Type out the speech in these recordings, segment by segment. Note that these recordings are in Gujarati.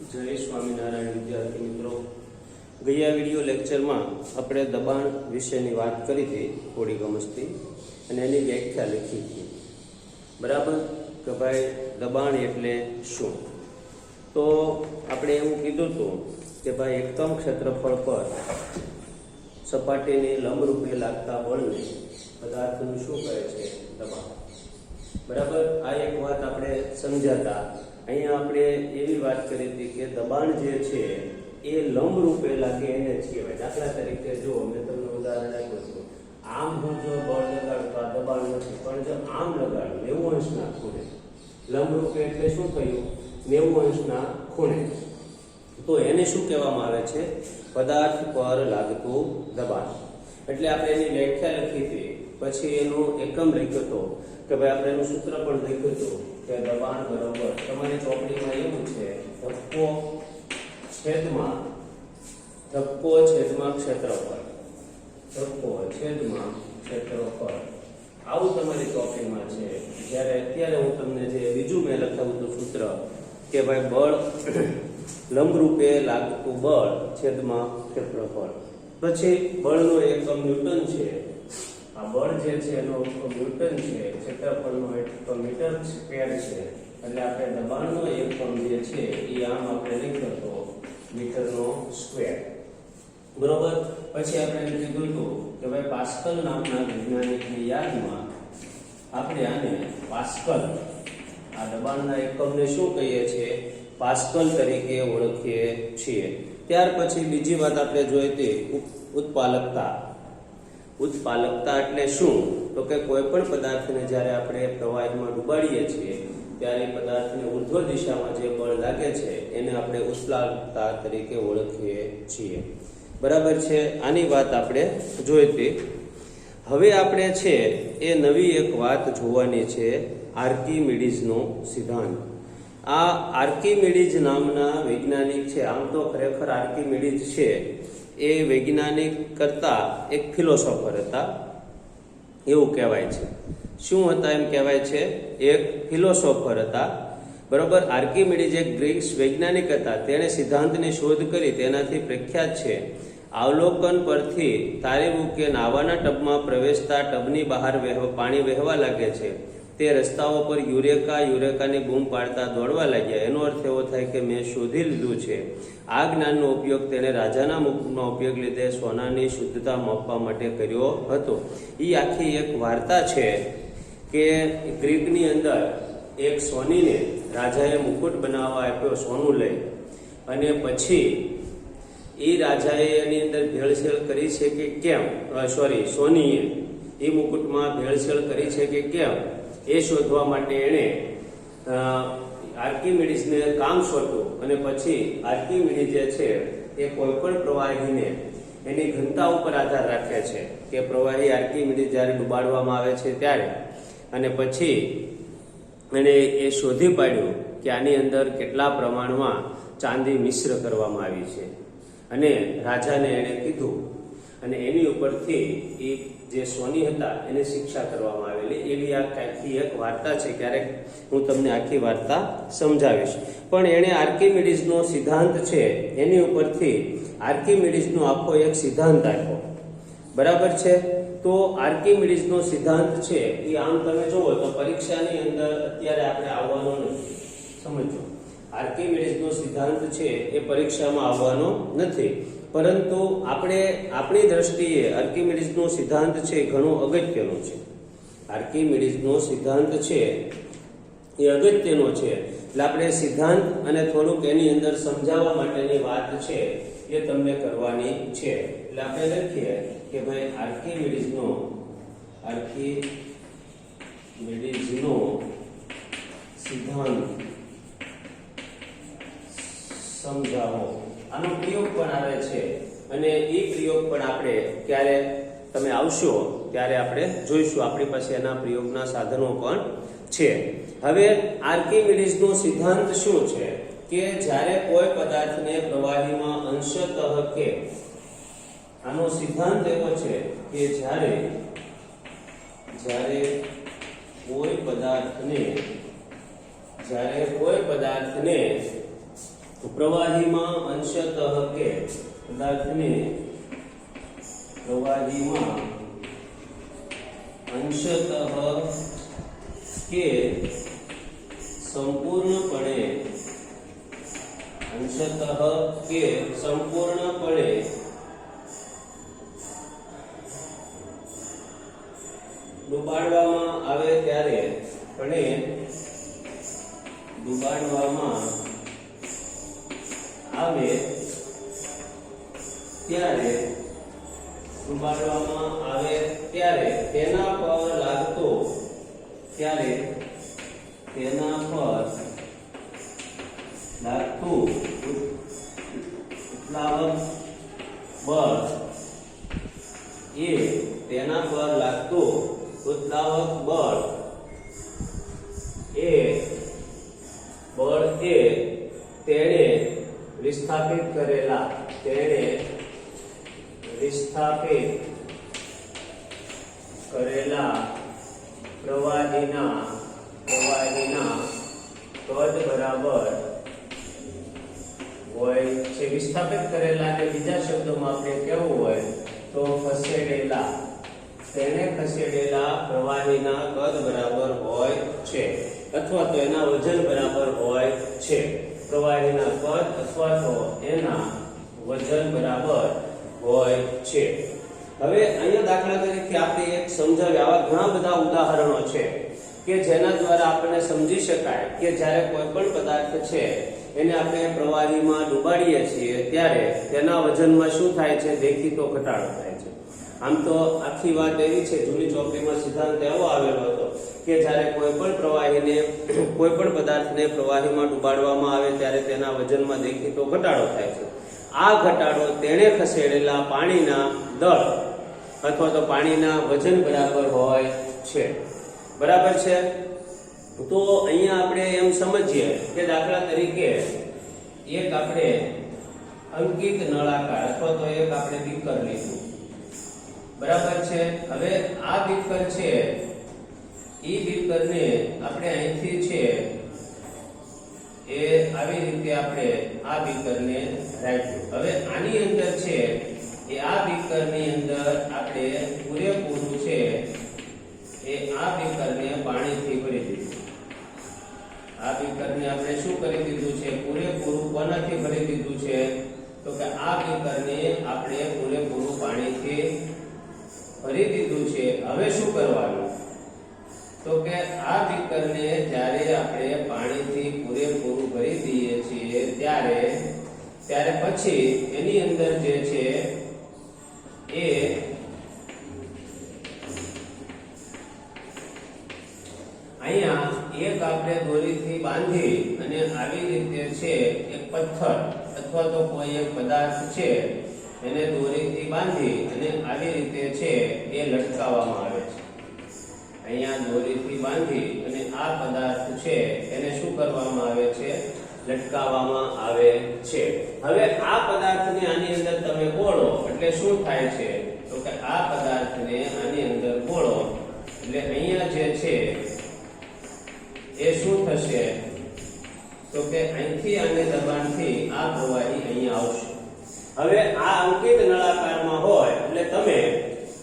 જય સ્વામિનારાયણ વિદ્યાર્થી મિત્રો, ગયા વિડીયો લેક્ચરમાં આપણે દબાણ વિશેની વાત કરી હતી થોડી ગમસ્તી અને એની વ્યાખ્યા લખી હતી. બરાબર કે ભાઈ દબાણ એટલે શું? તો આપણે એવું કીધું હતું કે ભાઈ એકમ ક્ષેત્રફળ પર સપાટીની લંબરૂપે લાગતા બળને પદાર્થનું શું કહે છે? દબાણ. બરાબર, આ એક વાત આપણે સમજાતા. અહીંયા આપણે એવી વાત કરી હતી કે દબાણ જે છે એ લંબ રૂપે લાગે એને જ કહેવાય. દાખલા તરીકે જો મેં તમને ઉદાહરણ આપ્યું હતું, આમ હું જો બળ લગાડું તો આ દબાણ નથી, પણ જો આમ લગાડું 90 અંશના ખૂણે, લંબ રૂપે એટલે શું થયું? 90 અંશના ખૂણે, તો એને શું કહેવામાં આવે છે? પદાર્થ પર લાગતું દબાણ. એટલે આપણે એની વ્યાખ્યા લખી હતી, પછી એનો એકમ લખ્યો હતો કે ભાઈ આપણે એનું સૂત્ર પણ લખ્યું હતું કે દબાણ બરોબર તમારી ચોપડીમાં એવું છે, ધક્કો છેદમાં ક્ષેત્રફળ, ધક્કો છેદમાં ક્ષેત્રફળ, આવું તમારી ચોપડીમાં છે. જ્યારે અત્યારે હું તમને જે બીજું મેં લખાવ્યું હતું સૂત્ર કે ભાઈ બળ લંબરૂપે લાગતું બળ છેદમાં ક્ષેત્રફળ, પછી બળનો એકમ ન્યૂટન છે. આ બળ જે છે એનો ન્યૂટન છે, ક્ષેત્રફળનો એકમ મીટર સ્ક્વેર છે. એટલે આપણે દબાણનો એકમ જે છે એ આમ આપણે લખ્યો હતો મીટરનો સ્ક્વેર. બરોબર, પછી આપણે એમ કીધું હતું કે ભાઈ પાસ્કલ નામના વૈજ્ઞાનિકની યાદમાં આપણે આને પાસ્કલ, આ દબાણના એકમને શું કહીએ છીએ? પાસ્કલ તરીકે ઓળખીએ છીએ. ત્યાર પછી બીજી વાત આપણે જોઈ હતી ઉત્પાલકતા. ઉત્પાલકતા એટલે શું? તો કે કોઈ પણ પદાર્થને જ્યારે આપણે પ્રવાહીમાં ડુબાડીએ છીએ ત્યારે પદાર્થને ઉર્ધ્વ દિશામાં જે બળ લાગે છે એને આપણે ઉત્પાલકતા તરીકે ઓળખીએ છીએ. બરાબર છે, આની વાત આપણે જોઈ હતી. હવે આપણે છે એ નવી એક વાત જોવાની છે, આર્કિમિડીઝનો સિદ્ધાંત. આ આર્કિમિડીઝ નામના વૈજ્ઞાનિક છે. આમ તો ખરેખર આર્કિમિડીઝ છે એ વૈજ્ઞાનિક કરતા એક ફિલોસોફર હતા એવું કહેવાય છે. શું હતા એમ કહેવાય છે? એક ફિલોસોફર હતા. બરોબર, આર્કિમિડીઝ એક ગ્રીક વૈજ્ઞાનિક હતા. તેણે સિદ્ધાંતની શોધ કરી, તેનાથી પ્રખ્યાત છે. અવલોકન પરથી તારેવું કે નાવાના ટબમાં પ્રવેશતા ટબની બહાર પાણી વહેવા લાગે છે. તે રસ્તાઓ પર યુરેકાની બૂમ પાડતા દોડવા લાગ્યા. એનો અર્થ એવો થાય કે મેં શોધી લીધું છે. આ જ્ઞાનનો ઉપયોગ તેણે રાજાના મુકુટનો ઉપયોગ લીધે સોનાની શુદ્ધતા માપવા માટે કર્યો હતો. એ આખી એક વાર્તા છે કે ગ્રીકની અંદર એક સોનીને રાજાએ મુકુટ બનાવવા આપ્યો, સોનું લઈ, અને પછી એ રાજાએ એની અંદર ભેળસેળ કરી છે કે કેમ, સોનીએ એ મુકુટમાં ભેળસેળ કરી છે કે કેમ એ શોધવા માટે એણે આર્કિમિડીઝને કામ સોંપ્યું. અને પછી આર્કિમિડીઝ જે છે એ કોઈ પણ પ્રવાહીને એની ઘનતા ઉપર આધાર રાખે છે કે પ્રવાહી આર્કિમિડીઝ જ્યારે ડુબાડવામાં આવે છે ત્યારે, અને પછી એણે એ શોધી પાડ્યું કે આની અંદર કેટલા પ્રમાણમાં ચાંદી મિશ્ર કરવામાં આવી છે, અને રાજાને એણે કીધું, અને એની ઉપરથી એ જે સોની હતા એને શિક્ષા કરવામાં આવેલી. એવી આખી એક વાર્તા છે. ક્યારેક હું તમને આખી વાર્તા સમજાવીશ. પણ એણે આર્કિમિડીઝનો સિદ્ધાંત છે એની ઉપરથી આર્કિમિડીઝનો આખો એક સિદ્ધાંત આપ્યો. બરાબર છે, તો આર્કિમિડીઝનો સિદ્ધાંત છે એ આમ તમે જુઓ તો પરીક્ષાની અંદર અત્યારે આપણે આવવાનો નથી. સમજો, આર્કિમિડીઝનો સિદ્ધાંત છે એ પરીક્ષામાં આવવાનો નથી, પરંતુ આપણે આપણી દ્રષ્ટિએ આર્કિમિડીઝનો સિદ્ધાંત છે ઘણો અગત્યનો છે. આર્કિમિડીઝનો સિદ્ધાંત છે એ અગત્યનો છે. એટલે આપણે સિદ્ધાંત અને થોડુંક એની અંદર સમજાવવા માટેની વાત છે એ તમને કરવાની છે. એટલે આપણે લખીએ કે ભાઈ આર્કિમિડીઝનો સિદ્ધાંત સમજાવો. આનો પ્રયોગ પણ આવે છે, અને એ પ્રયોગ પણ આપણે ક્યારે તમે આવશો ત્યારે આપણે જોઈશું. આપણી પાસે એના પ્રયોગના સાધનો પણ છે. હવે આર્કિમિડીઝનો સિદ્ધાંત શું છે કે જ્યારે કોઈ પદાર્થને પ્રવાહીમાં અંશતઃ કે, આનો સિદ્ધાંત એવો છે કે જ્યારે કોઈ પદાર્થને પ્રવાહીમાં અંશતઃ કે પદાર્થને પ્રવાહીમાં અંશતઃ કે સંપૂર્ણપણે ડુબાડવામાં આવે ત્યારે તેના પર લાગતું ઉત્પ્લાવક બળ એ તેણે વિસ્થાપિત કરેલા પ્રવાહીના કદ બરાબર હોય છે. વિસ્થાપિત કરેલા કે બીજા શબ્દોમાં આપણે કેવું હોય તો તેને ખસેડેલા પ્રવાહીના કદ બરાબર હોય છે અથવા તો એના વજન બરાબર હોય છે. પ્રવાહીના કદ અથવા તો એના વજન બરાબર હોય છે. હવે અહીંયા દાખલા તરીકે આપણે એક સમજાવ્યા આવા ઘણા બધા ઉદાહરણો છે કે જેના દ્વારા આપણને સમજી શકાય કે જ્યારે કોઈ પણ પદાર્થ છે એને આપણે પ્રવાહીમાં ડુબાડીએ છીએ ત્યારે તેના વજનમાં શું થાય છે? દેખીતો ઘટાડો થાય છે. આમ તો આખી વાત એવી છે, જૂની ચોપડીમાં સિદ્ધાંત એવો આવેલો હતો કે જ્યારે કોઈ પણ પદાર્થને પ્રવાહીમાં ડુબાડવામાં આવે ત્યારે તેના વજનમાં દેખીતો ઘટાડો થાય છે. આ ઘટાડો તેણે ખસેડેલા પાણીના દળ અથવા તો પાણીના વજન બરાબર હોય છે. બરાબર છે? તો અહીંયા આપણે એમ સમજીએ કે દાખલા તરીકે એક આપણે અંકિત નળાકાર અથવા તો એક આપણે બીકર લીધું. બરાબર છે? હવે આ બીકર છે એ બીકરને આપણે અહીંથી છે એ આવી રીતે આપણે આ બીકરને રાખ્યું. હવે આની અંદર છે એ આ બીકરની અંદર આપણે પૂરેપૂરું છે એ આ બીકરને પાણીથી ભરી દીધું. આ બીકરને આપણે શું કરી દીધું છે? પૂરેપૂરું કોનાથી ભરી દીધું છે? તો કે આ બીકરને આપણે પૂરેપૂરું પાણીથી ભરી દીધું છે. હવે શું કરવાનું? તો કે આ બીકરને જ્યારે આપણે પાણીથી પૂરેપૂરું ભરી દઈએ છીએ ત્યારે પછી એની અંદર જે છે એ અહીંયા એક આપણે દોરીથી બાંધી અને આવી રીતે છે એક પથ્થર અથવા તો કોઈ એક પદાર્થ છે એને દોરીથી બાંધી અને આવી રીતે છે એ લટકાવવામાં આવે છે. અહીંયા દોરીથી બાંધી અને આ પદાર્થ છે એને શું કરવામાં આવે છે? લટકાવવામાં આવે છે. હવે આ પદાર્થને આની અંદર તમે બોળો એટલે શું થાય છે? તો કે આ પદાર્થને આની અંદર બોળો એટલે અહીંયા જે છે એ શું થશે? તો કે અહીંથી અને દબાણથી આ પ્રવાહી અહીંયા આવશે. હવે આ અંકિત નળાકારમાં હોય એટલે તમે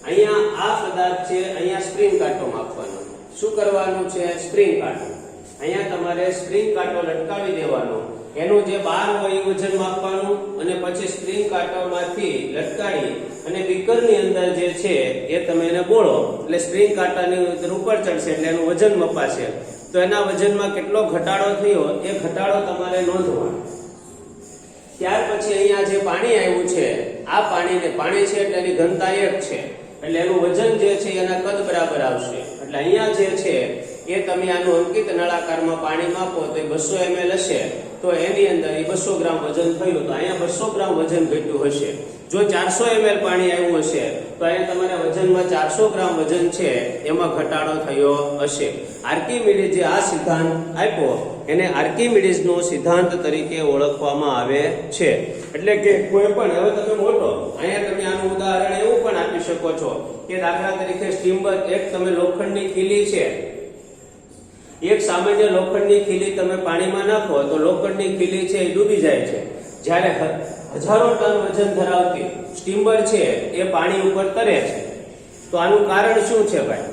અહીંયા આ પદાર્થ છે અહીંયા સ્પ્રિંગ કાંટો માપવાનો. શું કરવાનું છે? સ્પ્રિંગ કાંટો. અહીંયા તમારે સ્પ્રિંગ કાંટો લટકાવી દેવાનો. એનું જે બાર હોય એ વજન માપવાનું અને પછી સ્પ્રિંગ કાંટામાંથી લટકાવી અને બીકરની અંદર જે છે એ તમે એને બોળો એટલે સ્પ્રિંગ કાંટાની ઉપર ચડશે એટલે એનું વજન મપાશે. તો એના વજનમાં કેટલો ઘટાડો થયો એ ઘટાડો તમારે નોંધવાનો. ત્યાર પછી અહીંયા જે પાણી આવ્યું છે આ પાણી છે એટલે એની ઘનતા 1 છે એટલે એનું વજન જે છે એના કદ બરાબર આવશે. એટલે અહીંયા જે છે એ તમે આનું અંકિત નળાકારમાં પાણી માપો તો 200 ml હશે તો એની અંદર 200 ગ્રામ વજન થયું તો અહીંયા 200 ગ્રામ વજન ઘટ્યું હશે. જો 400 ml પાણી આવ્યું હશે તો અહીંયા તમારા વજનમાં 400 ગ્રામ વજન છે એમાં ઘટાડો થયો હશે. આર્કિમિડીઝે આ સિદ્ધાંત આપ્યો એને આર્કિમિડીઝનો સિદ્ધાંત તરીકે ઓળખવામાં આવે છે. એટલે કે કોઈ પણ હવે તમે મોટો અહીંયા તમે આનું ઉદાહરણ એવું પણ આપી શકો છો કે દાખલા તરીકે સ્ટીમર એક તમે લોખંડની કીલી છે એક સામાન્ય લોખંડની ખીલી તમે પાણીમાં નાખો તો લોખંડની ખીલી છે એ ડૂબી જાય છે, જ્યારે હજારો ટન વજન ધરાવતી સ્ટીમર છે એ પાણી ઉપર તરે છે. તો આનું કારણ શું છે ભાઈ?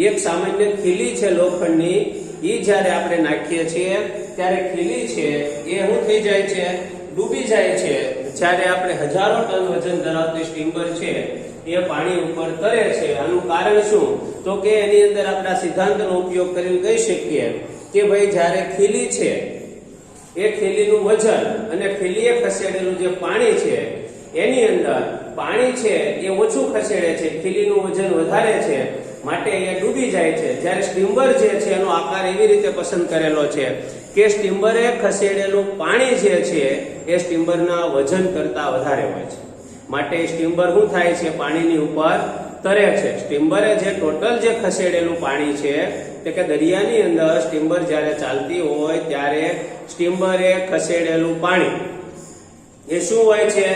એક સામાન્ય ખીલી છે લોખંડની, એ જ્યારે આપણે નાખીએ છીએ ત્યારે ખીલી છે એ શું થઈ જાય છે? ડૂબી જાય છે. જ્યારે આપણે હજારો ટન વજન ધરાવતી સ્ટીમર છે એ પાણી ઉપર તરે છે. આનું કારણ શું? તો કે એની અંદર આપણા સિદ્ધાંતનો ઉપયોગ કરીને કહી શકીએ કે ભાઈ જ્યારે ખીલી છે એ ખીલીનું વજન અને ખીલીએ ખસેડેલું જે પાણી છે એની અંદર પાણી છે એ ઓછું ખસેડે છે, ખીલીનું વજન વધારે છે, માટે એ ડૂબી જાય છે. જ્યારે સ્ટીમર જે છે એનો આકાર એવી રીતે પસંદ કરેલો છે કે સ્ટીમરે ખસેડેલું પાણી જે છે એ સ્ટીમરના વજન કરતા વધારે હોય છે, માટે સ્ટીમર શું થાય છે? પાણીની ઉપર તરે છે. સ્ટીમરે જે ટોટલ જે ખસેડેલું પાણી છે તે કે દરિયાની અંદર સ્ટીમર જ્યારે ચાલતી હોય ત્યારે સ્ટીમરે ખસેડેલું પાણી એ શું હોય છે?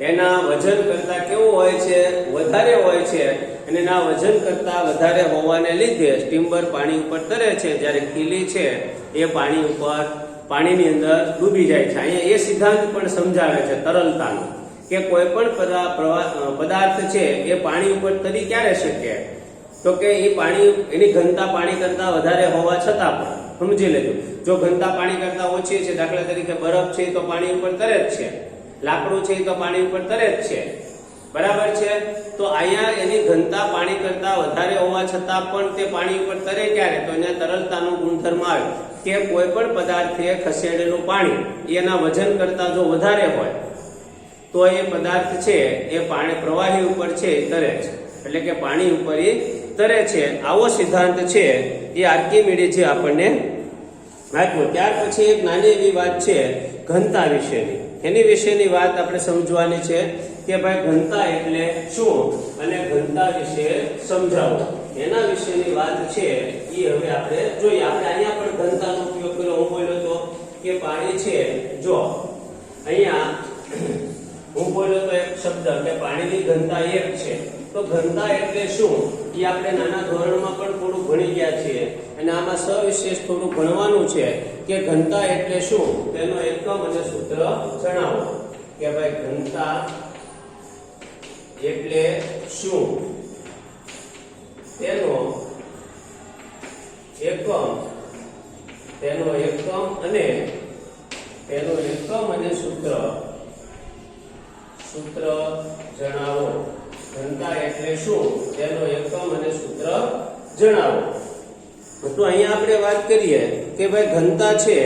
એના વજન કરતા કેવું હોય છે? વધારે હોય છે. અને એના વજન કરતા વધારે હોવાને લીધે સ્ટીમર પાણી ઉપર તરે છે, જ્યારે ખીલી છે એ પાણી ઉપર પાણીની અંદર ડૂબી જાય છે. અહીંયા એ સિદ્ધાંત પણ સમજાવે છે તરલતાનો, કે કોઈ પણ પદાર્થ છે એ પાણી ઉપર તરી ક્યારે શકે? તો કે એ પાણી એની ઘનતા પાણી કરતા વધારે હોવા છતાં પણ, સમજી લેજો, જો ઘનતા પાણી કરતા ઓછી છે, દાખલા તરીકે બરફ છે તો પાણી ઉપર તરે જ છે, લાકડું છે તો પાણી ઉપર તરે જ છે, બરાબર છે. તો અહીંયા એની ઘનતા પાણી કરતા વધારે હોવા છતાં પણ તે પાણી ઉપર તરે ક્યારે? તો એને તરલતાનો ગુણધર્મ આવે કે કોઈ પણ પદાર્થે ખસેડેલું પાણી એના વજન કરતા જો વધારે હોય તો એ પદાર્થ છે એ પાણી પ્રવાહી ઉપર છે એ તરે છે, એટલે કે પાણી ઉપર એ તરે છે. આવો સિદ્ધાંત છે એ આર્કિમીડીઝે આપણને આપ્યો. ત્યાર પછી એક નાની એવી વાત છે ઘનતા વિશેની. એની વિશેની વાત આપણે સમજવાની છે કે ભાઈ ઘનતા એટલે શું, અને ઘનતા વિશે સમજાવો. એના વિશેની વાત છે એ હવે આપણે જોઈએ. આપણે અહીંયા પણ ઘનતાનો ઉપયોગ કર્યો. હું બોલ્યો તો કે પાણી છે, જો અહીંયા હું બોલ્યો તો એક શબ્દ કે પાણીની ઘનતા 1 છે. તો ઘનતા એટલે શું એ આપણે નાના ધોરણમાં પણ થોડું ભણી ગયા છીએ, અને આમાં સવિશેષ થોડું ભણવાનું છે કે ઘનતા એટલે શું, તેનો એકમ અને સૂત્ર જણાવો. કે ભાઈ ઘનતા એટલે શું, તેનો એકમ અને સૂત્ર જણાવો. ઘનતા એટલે શું, તેનો એકમ અને સૂત્ર જણાવો. તો અહીંયા આપણે વાત કરીએ કે ભાઈ ઘનતા છે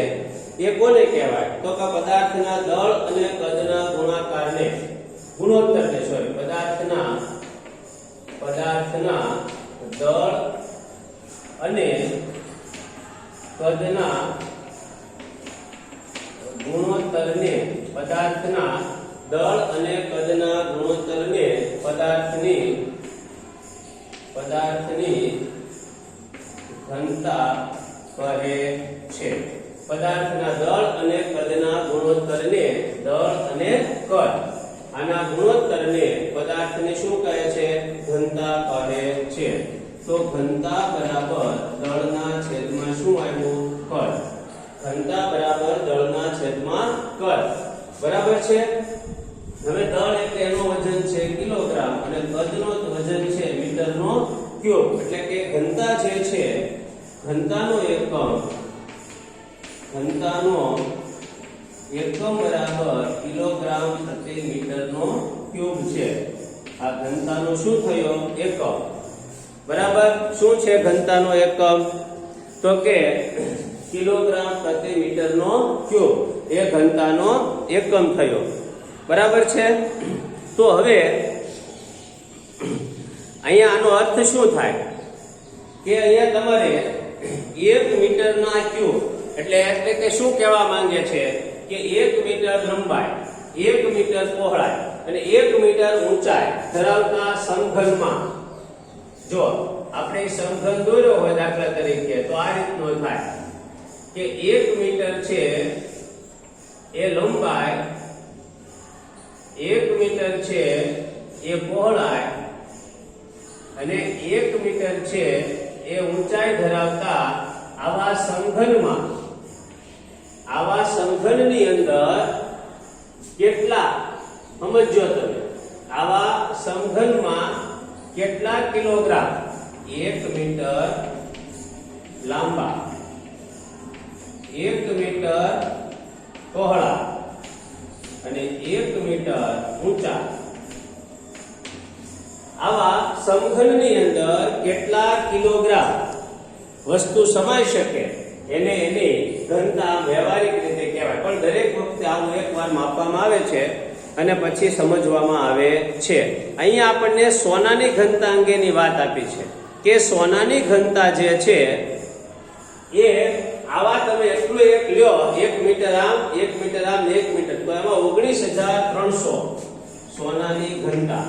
એ કોને કહેવાય? તો કે પદાર્થના દળ અને કદના ગુણાકારને, ગુણોત્તરને, સોરી, પદાર્થના દળ અને કદના ગુણોત્તરને, પદાર્થના દળ અને કદના ગુણોત્તરને પદાર્થની ઘનતા કહે છે. પદાર્થના દળ અને કદના ગુણોત્તરને, દળ અને કદ, આના ગુણોત્તરને પદાર્થને શું કહે છે? ઘનતા કહે છે. તો ઘનતા બરાબર દળના છેદમાં શું આવ્યું? કદ. ઘનતા બરાબર દળના છેદમાં કદ, બરાબર છે. હવે દળ એટલે એનો વજન છે કિલોગ્રામ અને કદનો વજન છે મીટરનો ક્યુબ, એટલે કે ઘનતા જે છે, ઘનતાનો એકમ બરાબર કિલોગ્રામ પ્રતિ મીટરનો ક્યુબ છે. આ ઘનતાનો શું થયો? એકમ. બરાબર. શું છે ઘનતાનો એકમ? તો કે કિલોગ્રામ પ્રતિ મીટરનો ક્યુબ એ ઘનતાનો એકમ થયો, બરાબર છે. તો હવે અહીંયા આનો અર્થ શું થાય કે અહીંયા તમારે 1 મીટરના ક્યુબ એટલે કે શું કહેવા માંગે છે કે 1 મીટર લંબાઈ, 1 મીટર પહોળાઈ અને 1 મીટર ઊંચાઈ ધરાવતા સમઘનમાં, જો આપણે સમઘન દોર્યો હોય દાખલા તરીકે તો આ રીતનો થાય કે 1 મીટર છે એ લંબાઈ, 1 મીટર છે એ પહોળાઈ અને 1 મીટર છે એ ઊંચાઈ ધરાવતા આવા સમઘનની અંદર કેટલા, સમજો તમે, આવા સમઘનમાં કેટલા કિલોગ્રામ 1 મીટર લાંબા, 1 મીટર પહોળા અને 1 મીટર ઊંચા, આવા સમઘનની અંદર કેટલા કિલોગ્રામ વસ્તુ સમાઈ શકે એને એની ઘનતા વ્યવહારિક રીતે કહેવાય. પણ દરેક વખતે આવું એકવાર માપવામાં આવે છે અને પછી સમજવામાં આવે છે. અહીંયા આપણને સોનાની ઘનતા અંગેની વાત આપી છે કે સોનાની ઘનતા જે છે એ આવા તમે એટલું એક લ્યો, 1 મીટર આમ 1 મીટર આમ 1 મીટર, તો એમાં 19,300 સોનાની ઘનતા.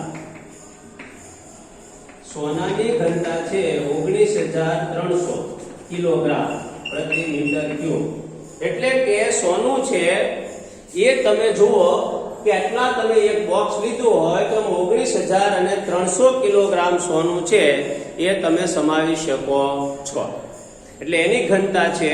સોનાની ઘનતા છે 19,300 કિલોગ્રામ પ્રતિ મીટર ક્યુબ. એટલે કે સોનું છે એ તમે જુઓ કે આટલા તમે એક બોક્સ લીધું હોય તો 19,300 કિલોગ્રામ સોનું છે એ તમે સમાવી શકો છો. એટલે એની ઘનતા છે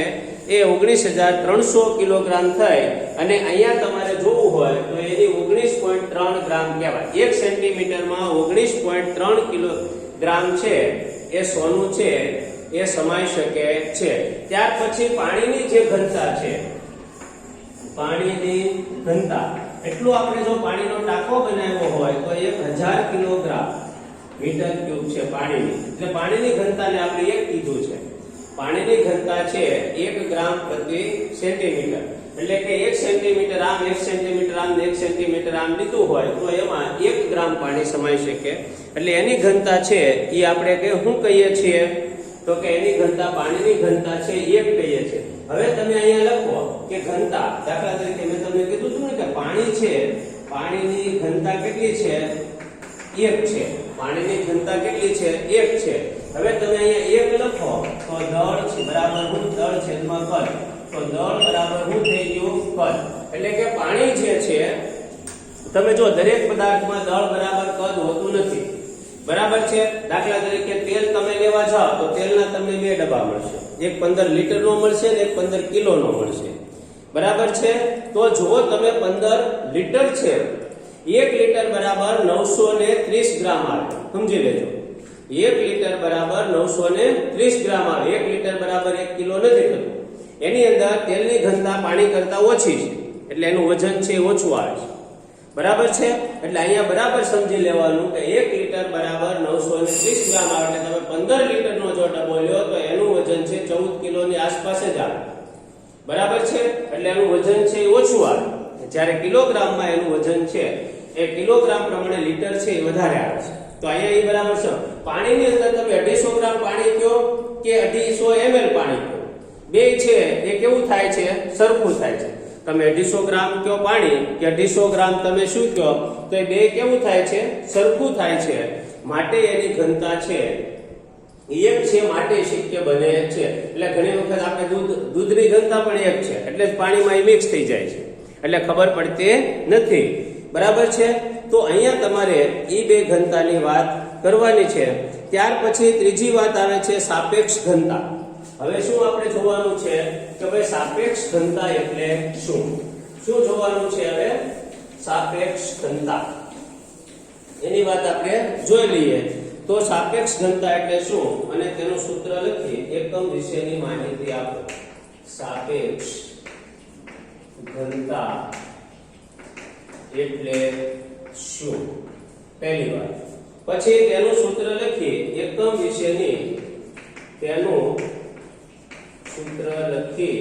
એ 19,300 કિલોગ્રામ થઈ અને અહીંયા તમારે જોવું હોય તો એની 19.3 ગ્રામ કહેવાય. 1 સેન્ટીમીટરમાં 19.3 કિલોગ્રામ છે એ સોનું છે એ સમાઈ શકે છે. ત્યાર પછી પાણીની જે ઘનતા છે, પાણીની ઘનતા, એટલું આપણે જો પાણીનો ટાંકો બનાવ્યો હોય તો 1000 કિલોગ્રામ મીટર ક્યુબ છે પાણીની. એટલે પાણીની ઘનતાને આપણે 1 કીધું છે. પાણીની ઘનતા છે 1 ગ્રામ પ્રતિ સેન્ટીમીટર. એટલે કે 1 સેન્ટીમીટર આમ 1 સેન્ટીમીટર આમ 1 સેન્ટીમીટર આમ લીધું હોય તો એમાં 1 ગ્રામ પાણી સમાઈ શકે. એટલે એની ઘનતા છે એ આપણે શું કહીએ છીએ તો કે એની ઘનતા, પાણીની ઘનતા છે 1 કહીએ છીએ. હવે તમે અહીંયા લખો કે ઘનતા, દાખલા તરીકે મેં તમને કીધું હતું ને કે પાણી છે, પાણીની ઘનતા કેટલી છે 1 છે. પાણીની ઘનતા કેટલી છે 1 છે. હવે તમે અહીંયા 1 લખો તો દળ છે બરાબર હું દળ છેદમાં કદ, તો દળ બરાબર હું થઈ ગયું કદ. એટલે કે પાણી જે છે, તમે જો દરેક પદાર્થમાં દળ બરાબર કદ હોતું નથી, બરાબર છે. દાખલા તરીકે તેલ તમે લેવા જાઓ તો તેલના તમને 2 ડબ્બા મળશે, એક 15 લીટરનો મળશે ને એક 15 કિલોનો મળશે, બરાબર છે. તો જો તમે 15 લીટર છે, 1 લીટર બરાબર 930 ગ્રામ આવે, સમજી લેજો. 1 લીટર બરાબર 930 ગ્રામ આવે. 1 લીટર બરાબર 1 કિલો નથી થતું. એની અંદર તેલની ઘનતા પાણી કરતા ઓછી છે, એટલે એનું વજન છે ઓછું આવે છે, બરાબર છે. એટલે અહીંયા બરાબર સમજી લેવાનું કે 1 લીટર બરાબર 930 ગ્રામ આવે. એટલે તમે 15 લીટરનો જો ડબ્બો લ્યો તો એનું વજન છે 14 કિલોની આસપાસ જ આવે, બરાબર છે. એટલે એનું વજન છે ઓછું આવે. જ્યારે કિલોગ્રામમાં એનું વજન છે એ કિલોગ્રામ પ્રમાણે લીટર છે એ વધારે આવે છે. તો અહીંયા એ બરાબર છે. પાણીની અંદર તમે 250 ગ્રામ પાણી કયો કે 250 ml પાણી કયો, બે છે એ કેવું થાય છે, સરખું થાય છે. તમે 250 ગ્રામ કયો પાણી કે 250 ગ્રામ તમે શું કયો તો એ બે કેવું થાય છે, સરખું થાય છે. માટે એની ઘનતા છે 1 છે, માટે શક્ય બને છે. એટલે ઘણી વખત આપણે દૂધની ઘનતા પણ 1 છે, એટલે જ પાણીમાં મિક્સ થઈ જાય છે, એટલે ખબર પડતી નથી, બરાબર છે. તો અહીંયા તમારે એ 2 ઘનતાની વાત કરવાની છે. ત્યાર પછી ત્રીજી વાત આવે છે સાપેક્ષ ઘનતા. હવે શું આપણે જોવાનું છે કે ભાઈ સાપેક્ષ ઘનતા એટલે શું જોવાનું છે. હવે સાપેક્ષ ઘનતા એની વાત આપણે જોઈ લઈએ. તો સાપેક્ષ ઘનતા એટલે શું અને તેનું સૂત્ર લખી એકમ વિશેની માહિતી આપો. સાપેક્ષ ઘનતા એટલે શું, પહેલી વાત. પછી તેનું સૂત્ર લખી એકમ વિશેની, તેનું સૂત્ર લખી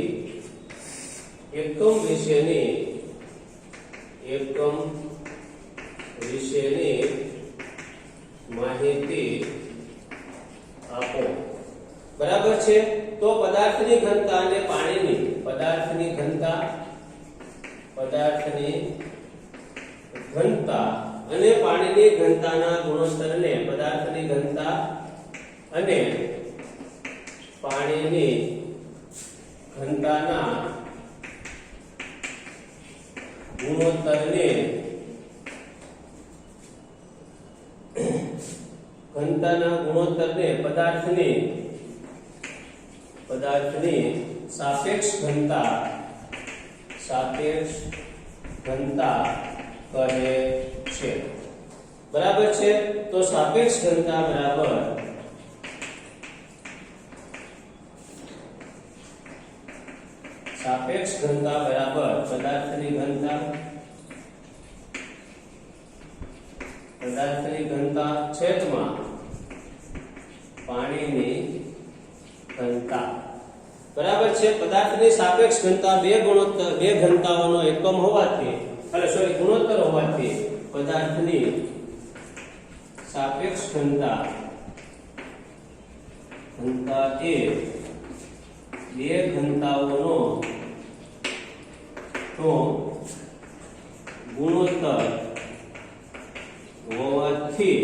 એકમ વિશેની માહિતી આપો, બરાબર છે. તો પદાર્થની ઘનતા અને પાણીની, પદાર્થની ઘનતા અને પાણીની ઘનતાના ગુણોત્તરને, પદાર્થની ઘનતા અને પાણીની ઘનતાના ગુણોત્તરને પદાર્થની પદાર્થની સાપેક્ષ ઘનતા કહે છે. બરાબર છે. તો સાપેક્ષ ઘનતા બરાબર પદાર્થની ઘનતા છેદમાં પાણીની ઘનતા. બરાબર છે. પદાર્થની સાપેક્ષ ઘનતા બે ઘનતાઓનો એકમ હોવાથી ગુણોત્તર હોવાથી પદાર્થની સાપેક્ષ ઘનતા એ બે ઘનતાઓનો ગુણોત્તર હોવાથી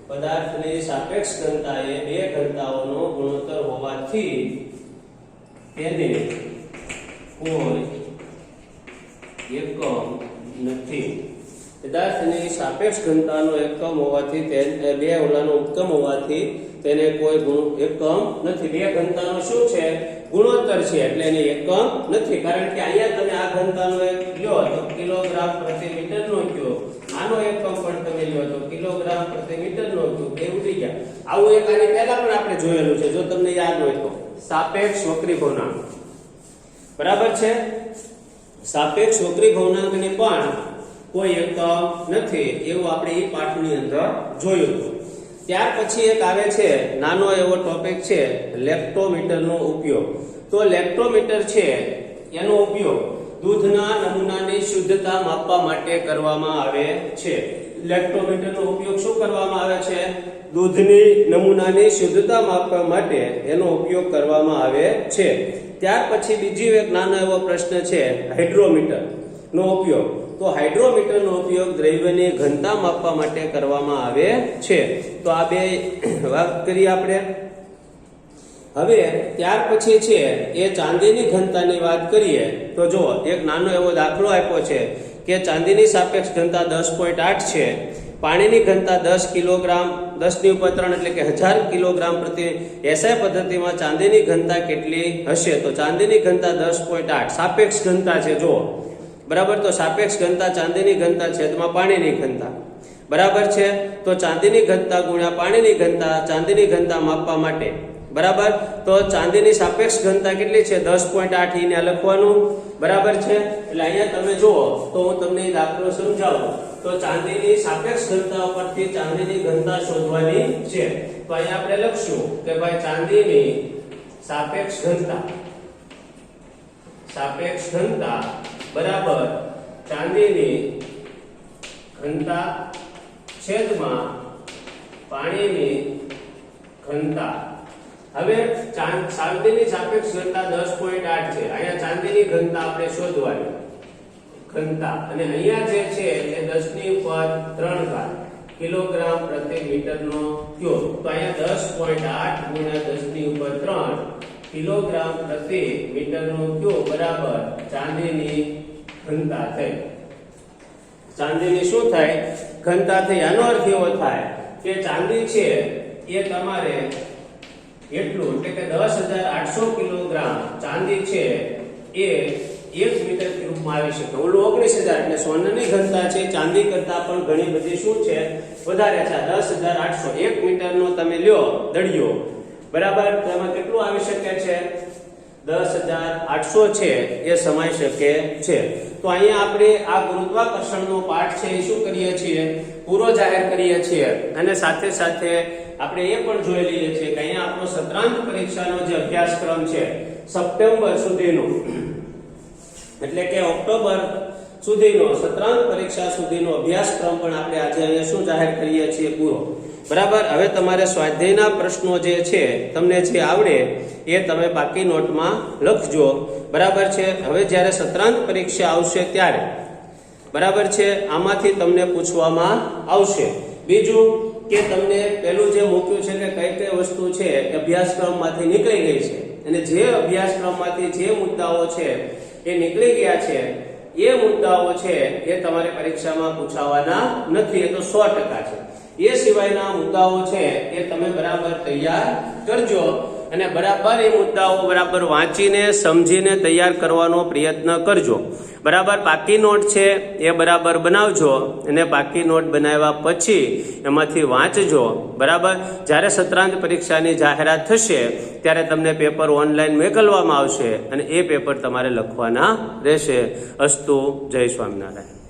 પદાર્થની સાપેક્ષ ઘનતા એ બે ઘનતાઓનો ગુણોત્તર હોવાથી તેને કોઈ એકમ નથી. પદાર્થની સાપેક્ષ ઘનતાનો એકમ હોવાથી બે ઓલાનો ઉત્કમ હોવાથી તેને કોઈ એકમ નથી. બે ઘનતાનો શું છે? ગુણોત્તર છે, એટલે એને એકમ નથી. કારણ કે અહીંયા તમે આ ઘનતાનો એક લ્યો તો કિલોગ્રામ પ્રતિ મીટર નો કયો, આનો એકમ પણ તમે લ્યો તો કિલોગ્રામ પ્રતિ મીટર નો કયો, બે ઉડી ગયા. આવું એક આની પહેલા પણ આપણે જોયેલું છે, જો તમને યાદ હોય તો. સાપેક્ષ વક્રી ભવનાંક. બરાબર છે. સાપેક્ષ વક્રી ભવનાંકની પણ કોઈ એકમ નથી, એવું આપણે એ પાઠની અંદર જોયું હતું. ત્યાર પછી એક આવે છે નાનો એવો ટોપિક છે લેક્ટોમીટરનો ઉપયોગ. તો લેક્ટોમીટર છે એનો ઉપયોગ દૂધના નમૂનાની શુદ્ધતા માપવા માટે કરવામાં આવે છે. લેક્ટોમીટરનો ઉપયોગ શું કરવામાં આવે છે? દૂધની નમૂનાની શુદ્ધતા માપવા માટે એનો ઉપયોગ કરવામાં આવે છે. ત્યાર પછી બીજી એક નાનો એવો પ્રશ્ન છે હાઇડ્રોમીટર નો ઉપયોગ. તો હાઇડ્રોમીટરનો ઉપયોગ દ્રવ્યની ઘનતા માપવા માટે કરવામાં આવે છે. તો આ બે વાત કરી આપણે. હવે ત્યાર પછી છે એ ચાંદીની ઘનતાની વાત કરીએ તો જો એક નાનો એવો દાખલો આપ્યો છે કે ચાંદીની સાપેક્ષ ઘનતા 10.8 છે. પાણીની ઘનતા 10 કિલોગ્રામ 10⁻³ એટલે કે 1000 કિલોગ્રામ પ્રતિ એસઆઈ પદ્ધતિમાં ચાંદીની ઘનતા કેટલી હશે? તો ચાંદીની ઘનતા 10.8 સાપેક્ષ ઘનતા છે. જો બરાબર, તો સાપેક્ષ ઘનતા ચાંદીની ઘનતા છેદમાં પાણીની ઘનતા. બરાબર છે. તો ચાંદીની ઘનતા ગુણ્યા પાણીની ઘનતા, ચાંદીની ઘનતા માપવા માટે. બરાબર, તો ચાંદીની સાપેક્ષ ઘનતા કેટલી છે? 10.8 એને લખવાનું. બરાબર છે. એટલે અહીંયા તમે જુઓ તો હું તમને દાખલો સમજાવું. તો ચાંદીની સાપેક્ષ ઘનતા પરથી ચાંદીની ઘનતા શોધવાની છે. તો અહીંયા આપણે લખશું કે ભાઈ ચાંદીની સાપેક્ષ ઘનતા બરાબર ચાંદીની ઘનતા છેદમાં પાણીની ઘનતા. હવે ચાંદીની સાપેક્ષ ઘનતા 10.8 છે. અહીંયા ચાંદીની ઘનતા આપણે શોધવાની ઘનતા, અને અહીંયા જે છે એ 10⁻³ કિલોગ્રામ પ્રતિ મીટર નો ક્યુબ. તો અહીંયા 10.8 ગુણ્યા 10⁻³ કિલોગ્રામ પ્રતિ મીટર નો ક્યુબ બરાબર ચાંદીની ઘનતા થઈ. ચાંદીની શું થાય? ઘનતા થઈ. આનો અર્થ એવો થાય કે ચાંદી છે એ તમારે એટલું એટલે કે 10,800 કિલોગ્રામ ચાંદી છે એ 1 મીટર ક્યુબમાં આવી શકે. ઓલું 19,000 એટલે સોનાની ઘનતા છે ચાંદી કરતા પણ ઘણી બધી શું છે? વધારે છે. 10,800 1 મીટરનો તમે લ્યો દળિયો, બરાબર, તો એમાં કેટલું આવી શકે છે? 10,800 છે એ સમાઈ શકે છે. તો અહીંયા આપણે આ ગુરુત્વાકર્ષણનો પાઠ છે એ શું કરીએ છીએ? પૂરો જાહેર કરીએ છીએ. અને સાથે સાથે આપણે એ પણ જોઈ લઈએ છીએ કે અહીંયા આપણો સત્રાંત પરીક્ષાનો જે અભ્યાસક્રમ છે સપ્ટેમ્બર સુધીનો એટલે કે ઓક્ટોબર સુધીનો સત્રાંત પરીક્ષા સુધીનો અભ્યાસક્રમ પણ આપણે આજે અહીંયા શું જાહેર કરીએ છીએ? પૂરો. બરાબર. હવે તમારે સ્વાધ્યાયના પ્રશ્નો જે છે તમને જે આવડે એ તમે બાકી નોટમાં લખજો. બરાબર છે. હવે જ્યારે સત્રાંત પરીક્ષા આવશે ત્યારે બરાબર છે આમાંથી તમને પૂછવામાં આવશે. બીજું કે તમને પેલું જે મૂક્યું છે કે કઈ કઈ વસ્તુ છે અભ્યાસક્રમમાંથી નીકળી ગઈ છે, અને જે અભ્યાસક્રમમાંથી જે મુદ્દાઓ છે એ નીકળી ગયા છે એ મુદ્દાઓ છે એ તમારે પરીક્ષામાં પૂછાવાના નથી. એ તો 100% છે. એ સિવાયના મુદ્દાઓ છે એ તમે બરાબર તૈયાર કરજો. અને બરાબર એ મુદ્દાઓ બરાબર વાંચીને સમજીને તૈયાર કરવાનો પ્રયત્ન કરજો. બરાબર પાકી નોટ છે એ બરાબર બનાવજો અને પાકી નોટ બનાવ્યા પછી એમાંથી વાંચજો. બરાબર જ્યારે સત્રાંત પરીક્ષાની જાહેરાત થશે ત્યારે તમને પેપર ઓનલાઈન મોકલવામાં આવશે અને એ પેપર તમારે લખવાના રહેશે. અસ્તુ. જય સ્વામિનારાયણ.